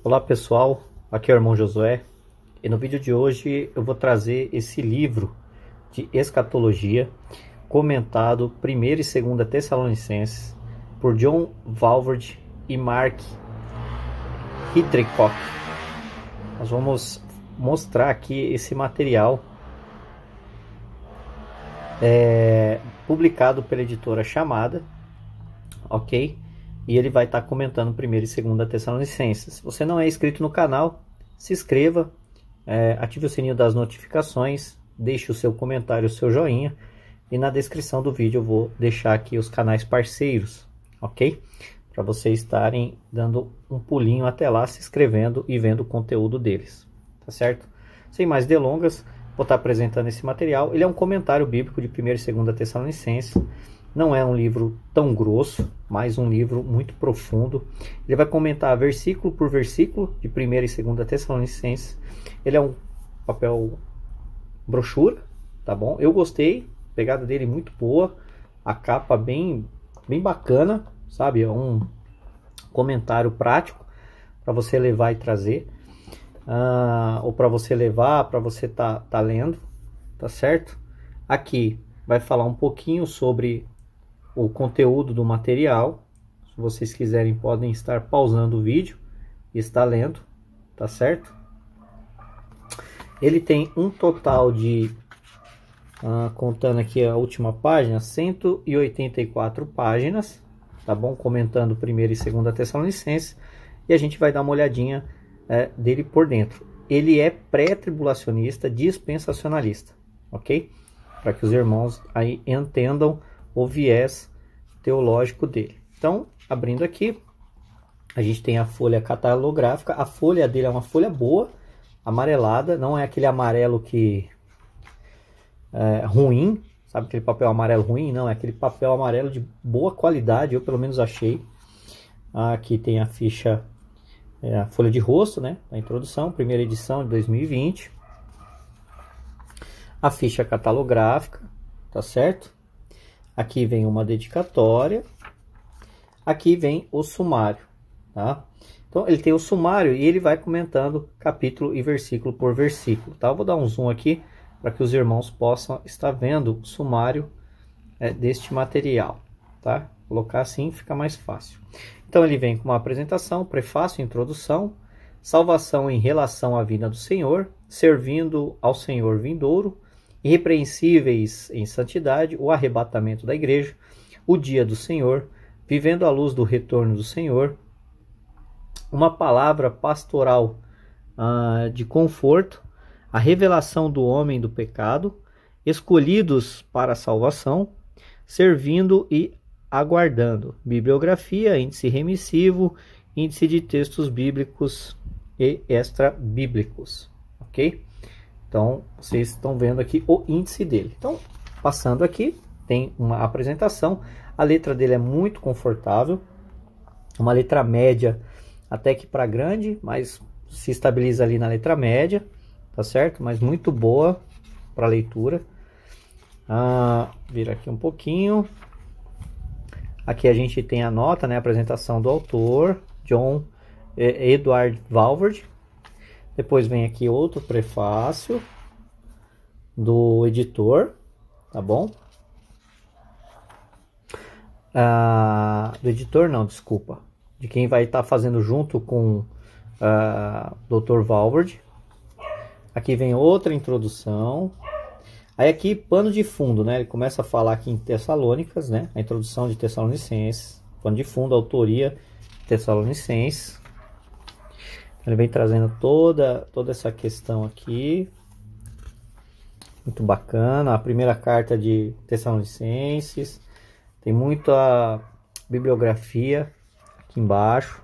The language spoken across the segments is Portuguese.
Olá pessoal, aqui é o irmão Josué e no vídeo de hoje eu vou trazer esse livro de escatologia comentado 1ª e 2ª Tessalonicenses por John Walvoord e Mark Hitchcock. Nós vamos mostrar aqui esse material publicado pela editora Chamada, ok? E ele vai estar comentando 1ª e 2ª Tessalonicenses. Se você não é inscrito no canal, se inscreva, ative o sininho das notificações, deixe o seu comentário, o seu joinha, e na descrição do vídeo eu vou deixar aqui os canais parceiros, ok? Para vocês estarem dando um pulinho até lá, se inscrevendo e vendo o conteúdo deles, tá certo? Sem mais delongas, vou estar apresentando esse material. Ele é um comentário bíblico de 1ª e 2ª Tessalonicenses. Não é um livro tão grosso, mas um livro muito profundo. Ele vai comentar versículo por versículo de 1ª e 2ª Tessalonicenses. Ele é um papel brochura, tá bom? Eu gostei, a pegada dele muito boa, a capa bem bacana, sabe? É um comentário prático para você levar e trazer, ou para você levar, para você tá lendo, tá certo? Aqui vai falar um pouquinho sobre o conteúdo do material. Se vocês quiserem, podem estar pausando o vídeo e estar lendo, tá certo? Ele tem um total de, contando aqui a última página, 184 páginas, tá bom? Comentando 1ª e 2ª Tessalonicenses, e a gente vai dar uma olhadinha dele por dentro. Ele é pré-tribulacionista, dispensacionalista, ok? Para que os irmãos aí entendam o viés teológico dele. Então, abrindo aqui, a gente tem a folha catalográfica. A folha dele é uma folha boa, amarelada, não é aquele amarelo que é ruim, sabe, aquele papel amarelo ruim, não, é aquele papel amarelo de boa qualidade, eu pelo menos achei. Aqui tem a ficha, a folha de rosto, né, a introdução, primeira edição de 2020. A ficha catalográfica, tá certo? Aqui vem uma dedicatória, aqui vem o sumário, tá? Então ele tem o sumário e ele vai comentando capítulo e versículo por versículo, tá? Eu vou dar um zoom aqui para que os irmãos possam estar vendo o sumário deste material, tá? Vou colocar assim fica mais fácil. Então ele vem com uma apresentação, prefácio, introdução, salvação em relação à vinda do Senhor, servindo ao Senhor vindouro, irrepreensíveis em santidade, o arrebatamento da igreja, o dia do Senhor, vivendo à luz do retorno do Senhor, uma palavra pastoral de conforto, a revelação do homem do pecado, escolhidos para a salvação, servindo e aguardando, bibliografia, índice remissivo, índice de textos bíblicos e extra-bíblicos, ok? Então, vocês estão vendo aqui o índice dele. Então, passando aqui, tem uma apresentação. A letra dele é muito confortável. Uma letra média até que para grande, mas se estabiliza ali na letra média, tá certo? Mas muito boa para leitura. Vira aqui um pouquinho. Aqui a gente tem a nota, né? A apresentação do autor, John Edward Walvoord. Depois vem aqui outro prefácio do editor, tá bom? Do editor não, desculpa. De quem vai estar fazendo junto com Dr. Walvoord. Aqui vem outra introdução. Aí aqui pano de fundo, né? Ele começa a falar aqui em Tessalônicas, né? A introdução de Tessalonicenses. Pano de fundo, autoria Tessalonicenses. Ele vem trazendo toda essa questão aqui. Muito bacana. A primeira carta de Tessalonicenses. Tem muita bibliografia aqui embaixo.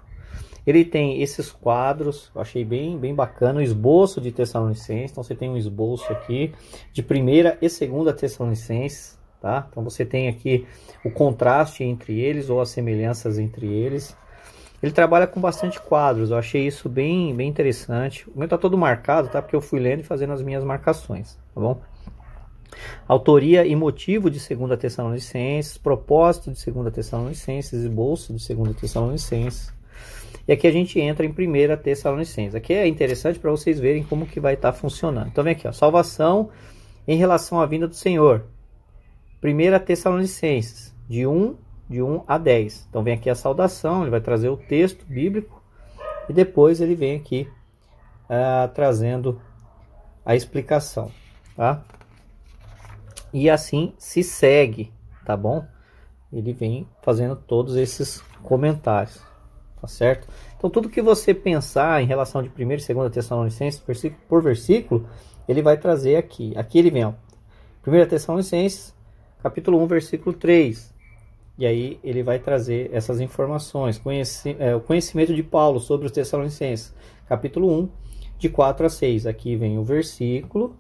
Ele tem esses quadros. Eu achei bem bacana. O esboço de Tessalonicenses. Então você tem um esboço aqui de 1ª e 2ª Tessalonicenses. Tá? Então você tem aqui o contraste entre eles ou as semelhanças entre eles. Ele trabalha com bastante quadros, eu achei isso bem interessante. O meu tá todo marcado, tá? Porque eu fui lendo e fazendo as minhas marcações, tá bom? Autoria e motivo de 2ª Tessalonicenses, propósito de 2ª Tessalonicenses, esboço de 2ª Tessalonicenses. E aqui a gente entra em 1 Tessalonicenses. Aqui é interessante para vocês verem como que vai estar funcionando. Então vem aqui, ó, salvação em relação à vinda do Senhor. 1 Tessalonicenses, de 1 a 10. Então vem aqui a saudação, ele vai trazer o texto bíblico e depois ele vem aqui trazendo a explicação, tá? E assim se segue, tá bom? Ele vem fazendo todos esses comentários, tá certo? Então tudo que você pensar em relação de 1 e 2 Tessalonicenses, versículo por versículo, ele vai trazer aqui. Aqui ele vem, ó, 1 Tessalonicenses, capítulo 1, versículo 3. E aí ele vai trazer essas informações, o conhecimento de Paulo sobre os Tessalonicenses, capítulo 1, de 4 a 6. Aqui vem o versículo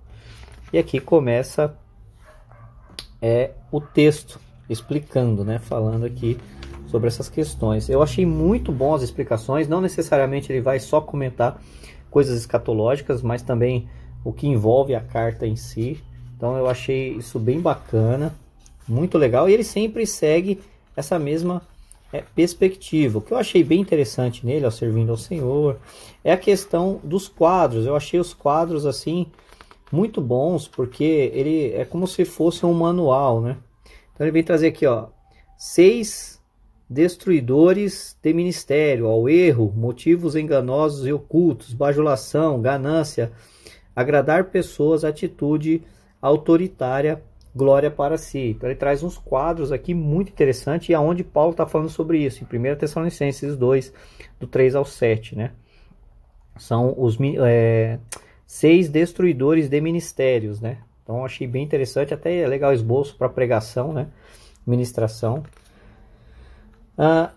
e aqui começa o texto explicando, né, falando aqui sobre essas questões. Eu achei muito bom as explicações, não necessariamente ele vai só comentar coisas escatológicas, mas também o que envolve a carta em si. Então eu achei isso bem bacana, muito legal, e ele sempre segue essa mesma perspectiva. O que eu achei bem interessante nele, ao servindo ao Senhor, é a questão dos quadros. Eu achei os quadros assim muito bons, porque ele é como se fosse um manual, né? Então ele vem trazer aqui, ó, 6 destruidores de ministério, ao erro, motivos enganosos e ocultos, bajulação, ganância, agradar pessoas, atitude autoritária, glória para si. Então ele traz uns quadros aqui muito interessantes, e aonde Paulo está falando sobre isso, em 1 Tessalonicenses 2, do 3 ao 7, né? São os 6 destruidores de ministérios, né? Então eu achei bem interessante, até é legal o esboço para pregação, né? Ministração.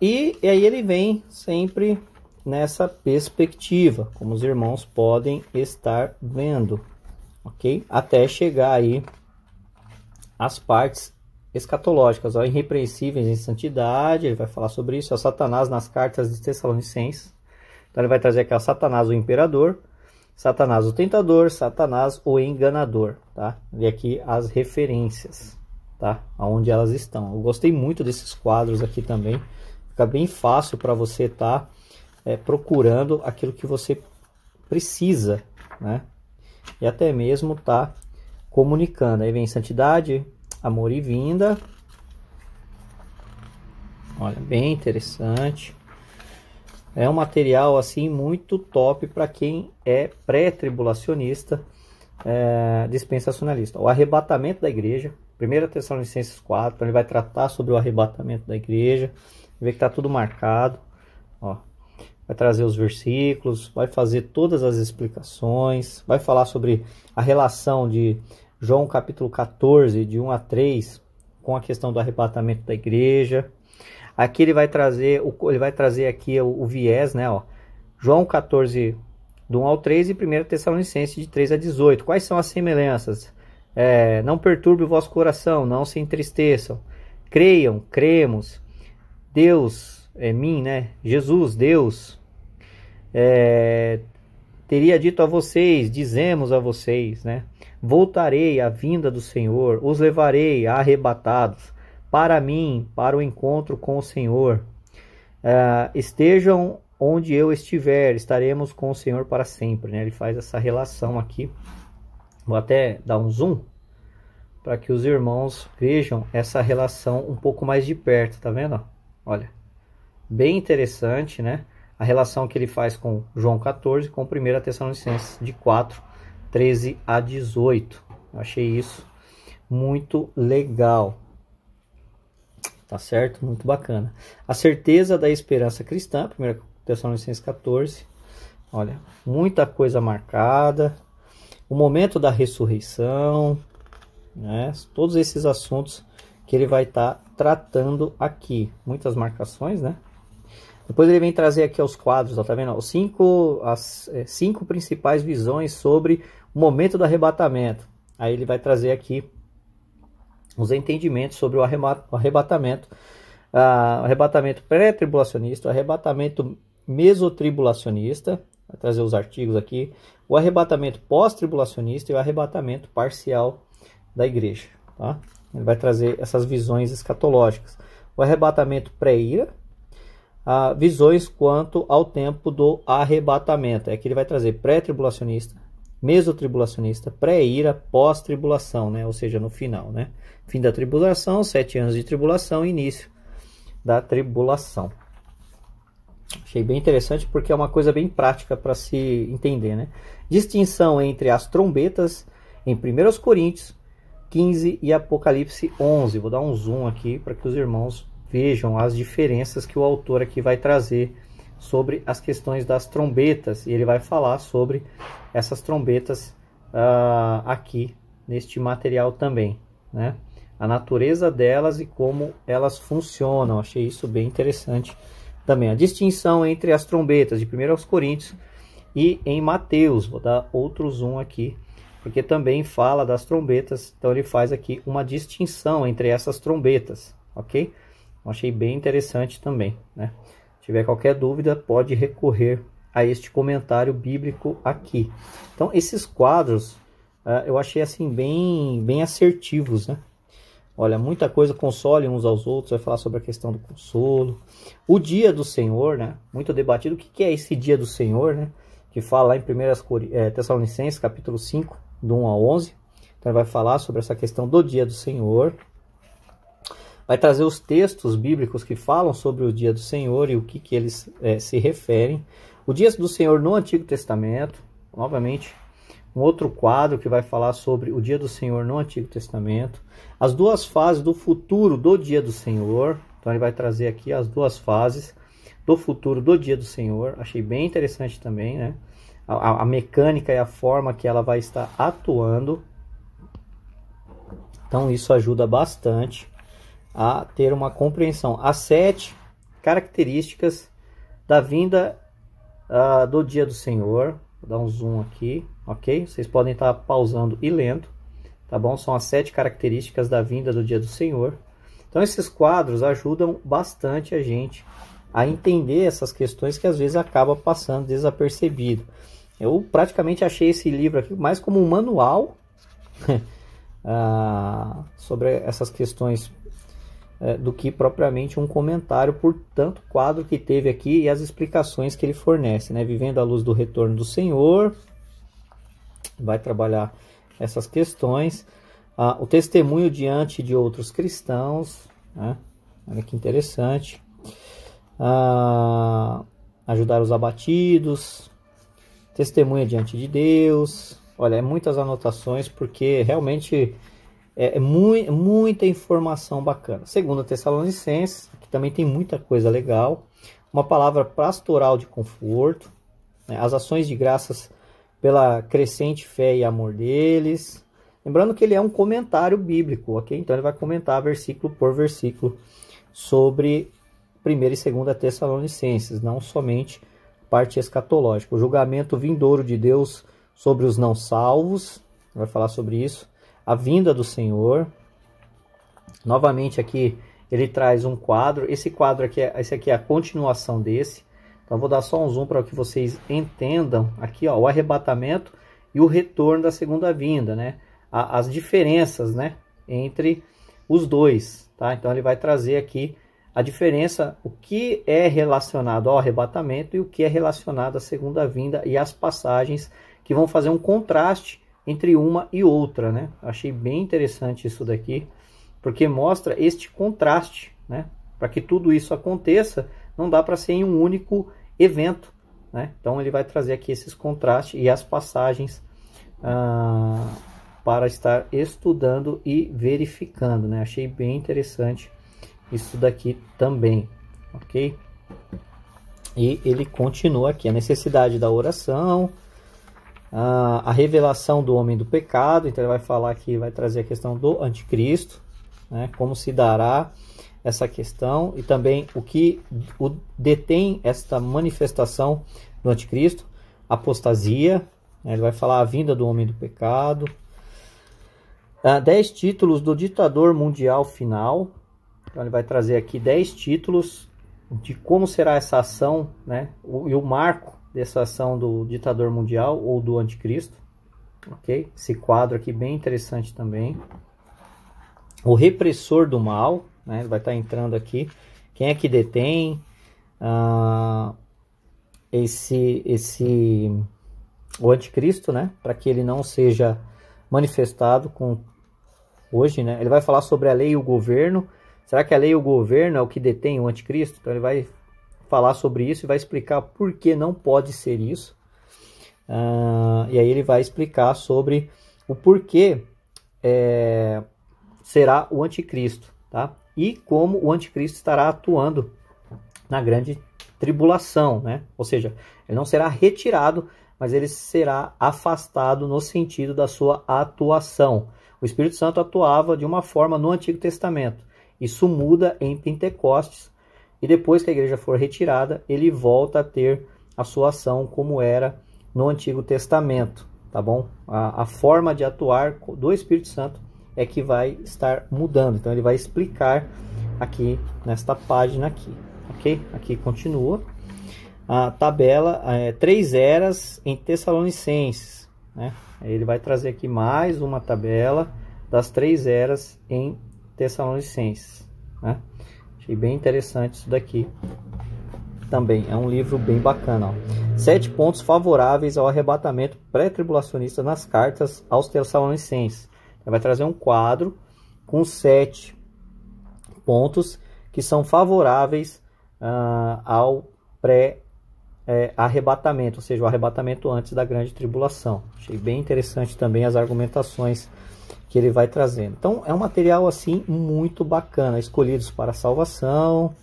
E aí ele vem sempre nessa perspectiva, como os irmãos podem estar vendo, ok? Até chegar aí as partes escatológicas, ó, irrepreensíveis em santidade, ele vai falar sobre isso, ó, Satanás nas cartas de Tessalonicenses. Então ele vai trazer aqui, ó, Satanás o imperador, Satanás o tentador, Satanás o enganador, tá? E aqui as referências, tá? Aonde elas estão. Eu gostei muito desses quadros aqui também. Fica bem fácil para você estar procurando aquilo que você precisa, né? E até mesmo tá comunicando. Aí vem santidade, amor e vinda. Olha, bem interessante. É um material assim muito top para quem é pré-tribulacionista, dispensacionalista. O arrebatamento da igreja, 1 Tessalonicenses 4, ele vai tratar sobre o arrebatamento da igreja. Vê que está tudo marcado. Ó, vai trazer os versículos, vai fazer todas as explicações, vai falar sobre a relação de João capítulo 14, de 1 a 3, com a questão do arrebatamento da igreja. Aqui ele vai trazer aqui o viés, né? Ó, João 14, do 1 ao 3 e 1 Tessalonicenses de 3 a 18. Quais são as semelhanças? Não perturbe o vosso coração, não se entristeçam. Creiam, cremos. Deus, mim, né? Jesus, Deus, teria dito a vocês, dizemos a vocês, né? Voltarei à vinda do Senhor, os levarei arrebatados para mim, para o encontro com o Senhor. Estejam onde eu estiver, estaremos com o Senhor para sempre, né? Ele faz essa relação aqui. Vou até dar um zoom para que os irmãos vejam essa relação um pouco mais de perto, tá vendo? Olha, bem interessante, né? A relação que ele faz com João 14, com 1 Tessalonicenses de 4, 13 a 18. Eu achei isso muito legal. Tá certo? Muito bacana. A certeza da esperança cristã, 1 Tessalonicenses 14. Olha, muita coisa marcada. O momento da ressurreição, né? Todos esses assuntos que ele vai estar tratando aqui. Muitas marcações, né? Depois ele vem trazer aqui os quadros, ó, tá vendo? As 5 principais visões sobre o momento do arrebatamento. Aí ele vai trazer aqui os entendimentos sobre o arrebatamento. O arrebatamento pré-tribulacionista, o arrebatamento mesotribulacionista. Vai trazer os artigos aqui. O arrebatamento pós-tribulacionista e o arrebatamento parcial da igreja, tá? Ele vai trazer essas visões escatológicas. O arrebatamento pré-ira, visões quanto ao tempo do arrebatamento. Aqui ele vai trazer pré-tribulacionista, mesotribulacionista, pré-ira, pós-tribulação, né? Ou seja, no final, né? Fim da tribulação, 7 anos de tribulação, início da tribulação. Achei bem interessante porque é uma coisa bem prática para se entender, né? Distinção entre as trombetas em 1 Coríntios 15 e Apocalipse 11. Vou dar um zoom aqui para que os irmãos vejam as diferenças que o autor aqui vai trazer sobre as questões das trombetas. E ele vai falar sobre essas trombetas aqui neste material também, né? A natureza delas e como elas funcionam. Achei isso bem interessante também. A distinção entre as trombetas de 1 Coríntios e em Mateus. Vou dar outro zoom aqui, porque também fala das trombetas. Então ele faz aqui uma distinção entre essas trombetas, ok? Achei bem interessante também, né? Se tiver qualquer dúvida, pode recorrer a este comentário bíblico aqui. Então esses quadros eu achei assim bem assertivos, né? Olha, muita coisa, console uns aos outros, vai falar sobre a questão do consolo. O dia do Senhor, né? Muito debatido. O que é esse dia do Senhor, né? Que fala lá em 1 Tessalonicenses, capítulo 5, do 1 ao 11. Então, ele vai falar sobre essa questão do dia do Senhor. Vai trazer os textos bíblicos que falam sobre o dia do Senhor e o que eles se referem. O dia do Senhor no Antigo Testamento, novamente, um outro quadro que vai falar sobre o dia do Senhor no Antigo Testamento. As duas fases do futuro do dia do Senhor. Então ele vai trazer aqui as duas fases do futuro do dia do Senhor. Achei bem interessante também, né? A mecânica e a forma que ela vai estar atuando. Então isso ajuda bastante a ter uma compreensão. As 7 características da vinda do dia do Senhor. Vou dar um zoom aqui, ok? Vocês podem estar pausando e lendo, tá bom? São as 7 características da vinda do dia do Senhor. Então esses quadros ajudam bastante a gente a entender essas questões que às vezes acaba passando desapercebido. Eu praticamente achei esse livro aqui mais como um manual sobre essas questões do que propriamente um comentário, por tanto quadro que teve aqui e as explicações que ele fornece, né? Vivendo à luz do retorno do Senhor, vai trabalhar essas questões. O testemunho diante de outros cristãos, né? Olha que interessante. Ajudar os abatidos, testemunha diante de Deus. Olha, muitas anotações, porque realmente muita informação bacana. 2 Tessalonicenses, que também tem muita coisa legal. Uma palavra pastoral de conforto, né? As ações de graças pela crescente fé e amor deles. Lembrando que ele é um comentário bíblico, ok? Então ele vai comentar versículo por versículo sobre 1 e 2 Tessalonicenses, não somente parte escatológica. O julgamento vindouro de Deus sobre os não salvos, vai falar sobre isso. A vinda do Senhor. Novamente aqui ele traz um quadro. Esse quadro aqui, esse aqui é a continuação desse. Então vou dar só um zoom para que vocês entendam aqui, ó, o arrebatamento e o retorno da segunda vinda, né? As diferenças, né, entre os dois, tá? Então ele vai trazer aqui a diferença, o que é relacionado ao arrebatamento e o que é relacionado à segunda vinda e as passagens que vão fazer um contraste entre uma e outra, né? Achei bem interessante isso daqui, porque mostra este contraste, né? Para que tudo isso aconteça, não dá para ser em um único evento, né? Então ele vai trazer aqui esses contrastes e as passagens para estar estudando e verificando, né? Achei bem interessante isso daqui também, ok? E ele continua aqui, a necessidade da oração, a revelação do homem do pecado. Então ele vai falar aqui, vai trazer a questão do anticristo, né? Como se dará essa questão e também o que detém esta manifestação do anticristo, apostasia, né? Ele vai falar a vinda do homem do pecado, 10 títulos do ditador mundial final. Então ele vai trazer aqui 10 títulos de como será essa ação, né? E o marco dessa ação do ditador mundial ou do anticristo, ok? Esse quadro aqui bem interessante também. O repressor do mal, né? Ele vai estar entrando aqui. Quem é que detém? o anticristo, né? Para que ele não seja manifestado hoje, né? Ele vai falar sobre a lei e o governo. Será que a lei e o governo é o que detém o anticristo? Então ele vai falar sobre isso e vai explicar por que não pode ser isso. E aí ele vai explicar sobre o porquê será o anticristo, tá? E como o anticristo estará atuando na grande tribulação, né? Ou seja, ele não será retirado, mas ele será afastado no sentido da sua atuação. O Espírito Santo atuava de uma forma no Antigo Testamento. Isso muda em Pentecostes, e depois que a igreja for retirada, ele volta a ter a sua ação como era no Antigo Testamento, tá bom? A forma de atuar do Espírito Santo é que vai estar mudando. Então ele vai explicar aqui nesta página aqui, ok? Aqui continua a tabela, 3 eras em Tessalonicenses, né? Ele vai trazer aqui mais uma tabela das 3 eras em Tessalonicenses, né? Achei bem interessante isso daqui. Também é um livro bem bacana, ó. 7 pontos favoráveis ao arrebatamento pré-tribulacionista nas cartas aos Tessalonicenses. Ele vai trazer um quadro com 7 pontos que são favoráveis ao arrebatamento, ou seja, o arrebatamento antes da grande tribulação. Achei bem interessante também as argumentações que ele vai trazendo. Então é um material assim muito bacana, escolhidos para a salvação.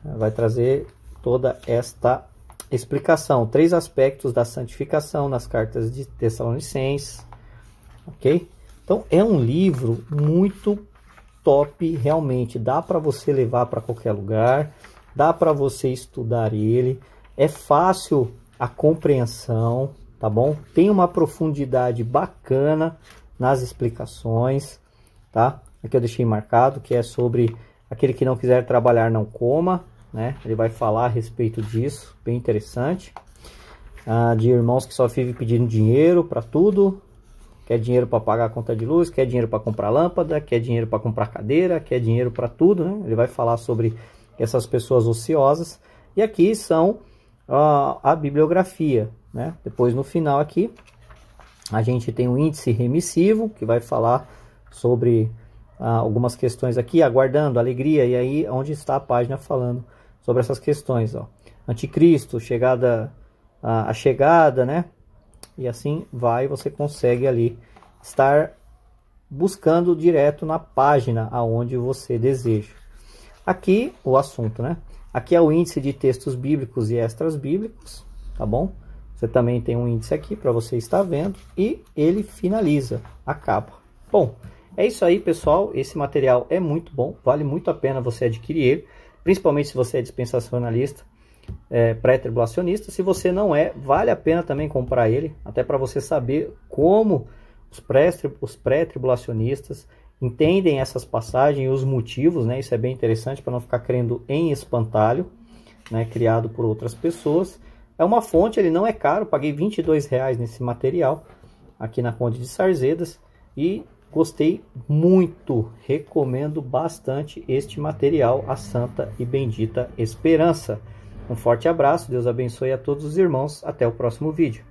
Vai trazer toda esta explicação, 3 aspectos da santificação nas cartas de Tessalonicenses, ok? Então é um livro muito top, realmente dá para você levar para qualquer lugar, dá para você estudar ele, é fácil a compreensão, tá bom? Tem uma profundidade bacana nas explicações, tá? Aqui eu deixei marcado que é sobre aquele que não quiser trabalhar não coma, né? Ele vai falar a respeito disso, bem interessante. De irmãos que só vivem pedindo dinheiro para tudo, quer dinheiro para pagar a conta de luz, quer dinheiro para comprar lâmpada, quer dinheiro para comprar cadeira, quer dinheiro para tudo, né? Ele vai falar sobre essas pessoas ociosas. E aqui são a bibliografia, né? Depois no final aqui a gente tem um índice remissivo que vai falar sobre algumas questões aqui, aguardando, alegria, e aí onde está a página falando sobre essas questões, ó. Anticristo, a chegada, né? E assim vai, você consegue ali estar buscando direto na página aonde você deseja. Aqui o assunto, né? Aqui é o índice de textos bíblicos e extras bíblicos, tá bom? Você também tem um índice aqui para você estar vendo e ele finaliza a capa. Bom, é isso aí, pessoal. Esse material é muito bom, vale muito a pena você adquirir ele, principalmente se você é dispensacionalista, pré-tribulacionista. Se você não é, vale a pena também comprar ele, até para você saber como os pré-tribulacionistas entendem essas passagens e os motivos, né? Isso é bem interessante para não ficar crendo em espantalho, né? Criado por outras pessoas. É uma fonte, ele não é caro, paguei R$22 nesse material aqui na Conde de Sarzedas e gostei muito, recomendo bastante este material, a Santa e Bendita Esperança. Um forte abraço, Deus abençoe a todos os irmãos, até o próximo vídeo.